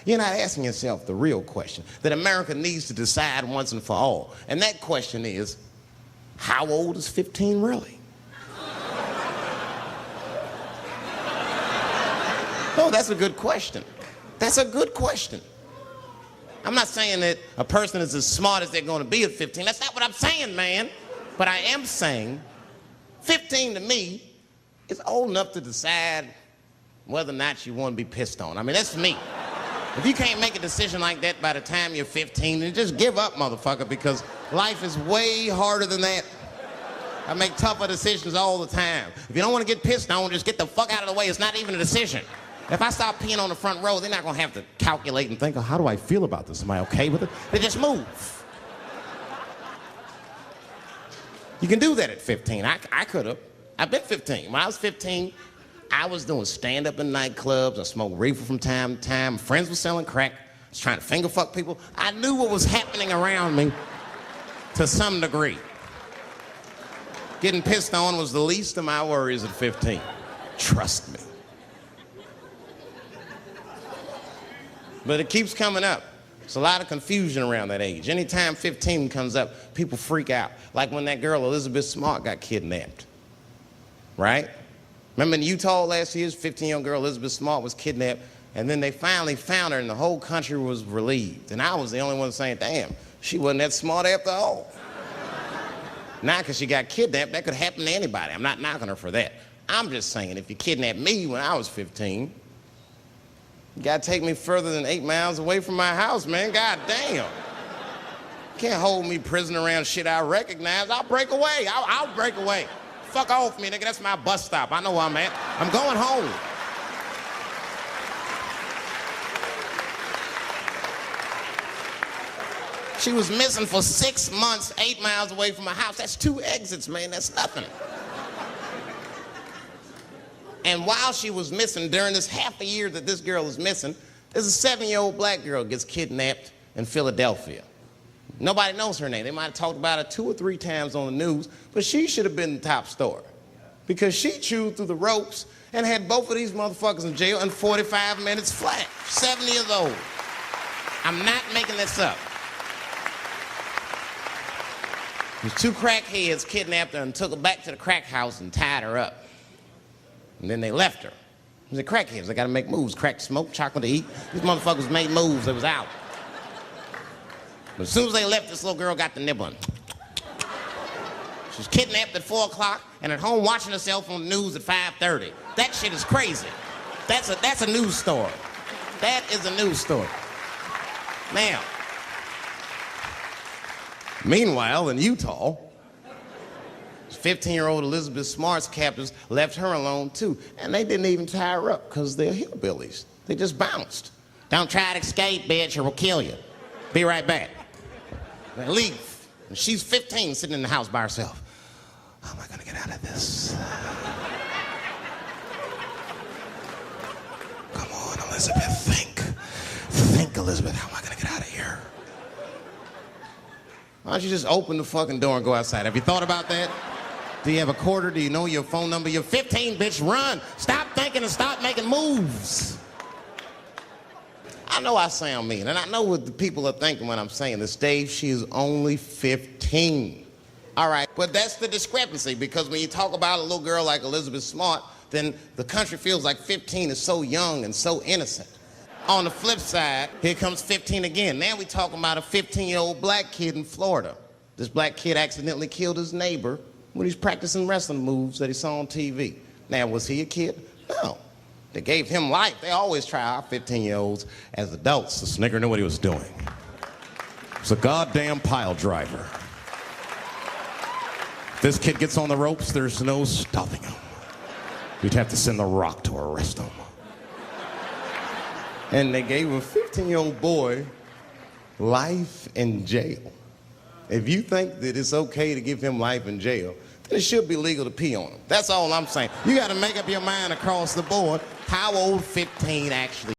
You're not asking yourself the real question that America needs to decide once and for all. And that question is, how old is 15 really? Oh, that's a good question. That's a good question. I'm not saying that a person is as smart as they're going to be at 15. That's not what I'm saying, man. But I am saying 15 to me is old enough to decide whether or not you want to be pissed on. I mean, that's me. If you can't make a decision like that by the time you're 15, then just give up, motherfucker, because life is way harder than that. I make tougher decisions all the time. If you don't want to get pissed on, just get the fuck out of the way. It's not even a decision. If I stop peeing on the front row, they're not going to have to calculate and think, oh, how do I feel about this? Am I okay with it? They just move. You can do that at 15. I could have. I've been 15. When I was 15, I was doing stand-up in nightclubs. I smoked reefer from time to time. Friends were selling crack. I was trying to finger fuck people. I knew what was happening around me to some degree. Getting pissed on was the least of my worries at 15. Trust me. But it keeps coming up. There's a lot of confusion around that age. Anytime 15 comes up, people freak out. Like when that girl, Elizabeth Smart, got kidnapped. Right? Remember in Utah last year, 15-year-old girl Elizabeth Smart was kidnapped, and then they finally found her, and the whole country was relieved. And I was the only one saying, damn, she wasn't that smart after all. Now, because she got kidnapped, that could happen to anybody. I'm not knocking her for that. I'm just saying, if you kidnapped me when I was 15, you gotta take me further than 8 miles away from my house, man. God damn. Can't hold me prisoner around shit I recognize. I'll break away. I'll break away. Fuck off me, nigga. That's my bus stop. I know where I'm at. I'm going home. She was missing for 6 months, 8 miles away from my house. That's 2 exits, man. That's nothing. And while she was missing, during this half a year that this girl is missing, there's a 7-year-old black girl gets kidnapped in Philadelphia. Nobody knows her name. They might have talked about her 2 or 3 times on the news, but she should have been the top story because she chewed through the ropes and had both of these motherfuckers in jail in 45 minutes flat. 7 years old. I'm not making this up. These 2 crackheads kidnapped her and took her back to the crack house and tied her up. And then they left her. They're crackheads. They gotta make moves. Crack to smoke, chocolate to eat. These motherfuckers made moves. They was out. But as soon as they left, this little girl got the nibbling. She was kidnapped at 4 o'clock and at home watching herself on the news at 5:30. That shit is crazy. That's a news story. That is a news story. Now, meanwhile, in Utah, 15-year-old Elizabeth Smart's captors left her alone too. And they didn't even tie her up because they're hillbillies. They just bounced. Don't try to escape, bitch, or we'll kill you. Be right back. They leave. And she's 15 sitting in the house by herself. How am I gonna get out of this? Come on, Elizabeth, think. Think, Elizabeth, how am I gonna get out of here? Why don't you just open the fucking door and go outside? Have you thought about that? Do you have a quarter? Do you know your phone number? You're 15, bitch, run. Stop thinking and stop making moves. I know I sound mean, and I know what the people are thinking when I'm saying this. Dave, she is only 15. All right, but that's the discrepancy, because when you talk about a little girl like Elizabeth Smart, then the country feels like 15 is so young and so innocent. On the flip side, here comes 15 again. Now we're talking about a 15-year-old black kid in Florida. This black kid accidentally killed his neighbor when he's practicing wrestling moves that he saw on TV. Now, was he a kid? No. They gave him life. They always try our 15-year-olds as adults. The nigger knew what he was doing. It's a goddamn pile driver. If this kid gets on the ropes, there's no stopping him. You'd have to send the Rock to arrest him. And they gave a 15-year-old boy life in jail. If you think that it's okay to give him life in jail, then it should be legal to pee on him. That's all I'm saying. You got to make up your mind across the board how old 15 actually